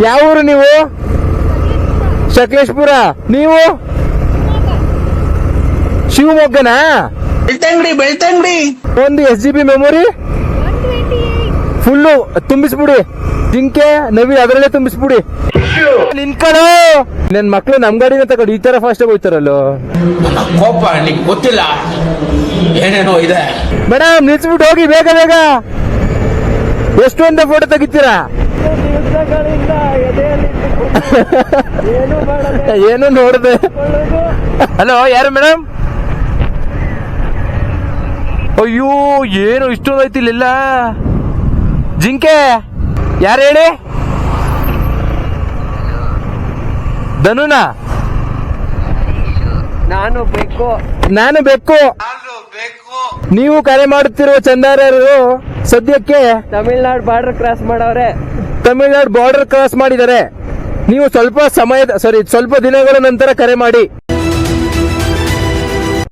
ಯಾವ ಊರು ನೀವು? ಸಕಲೇಶ್ಪುರ. ನೀವು ಶಿವಮೊಗ್ಗನಾ? ಬೆಳ್ತಂಗಡಿ. ಒಂದು SGB ಮೆಮೊರಿ ಫುಲ್ಲು ತುಂಬಿಸ್ಬಿಡಿ. ಜಿಂಕೆ ನವಿ ಅದರಲ್ಲೇ ತುಂಬಿಸ್ಬಿಡಿ. ನಿನ್ಕಳು ನನ್ ಮಕ್ಳು ನಮ್ ಗಾಡಿನ ತಗೊಂಡು ಈ ತರ ಫಾಸ್ಟ್ ಆಗಿ ಹೋಯ್ತಾರಲ್ಲೋ. ಕೋಪ ನಿಂಗೆ ಗೊತ್ತಿಲ್ಲ, ಏನೇನೋ ಇದೆ. ಮೇಡಮ್ ನಿಲ್ಸ್ಬಿಟ್ಟು ಹೋಗಿ ಬೇಗ ಬೇಗ. ಎಷ್ಟು ಅಂತ ಫೋಟೋ ತೆಗಿತೀರಾ? ಏನು ನೋಡ್ದೆ. ಹಲೋ, ಯಾರು ಮೇಡಮ್? ಅಯ್ಯೋ, ಏನು ಇಷ್ಟೊಂದು ಐತಿ ಇಲ್ಲೆಲ್ಲ. ಜಿಂಕೆ ಯಾರು ಹೇಳಿ? ಧನುನಾ? ನಾನು ಬೇಕು. ನೀವು ಕರೆ ಮಾಡುತ್ತಿರುವ ಚಂದಾರರು ಸದ್ಯಕ್ಕೆ ತಮಿಳ್ನಾಡು ಬಾರ್ಡರ್ ಕ್ರಾಸ್ ಮಾಡವ್ರೆ. ತಮಿಳ್ನಾಡು ಬಾರ್ಡರ್ ಕ್ರಾಸ್ ಮಾಡಿದ್ದಾರೆ. ನೀವು ಸ್ವಲ್ಪ ದಿನಗಳ ನಂತರ ಕರೆ ಮಾಡಿ.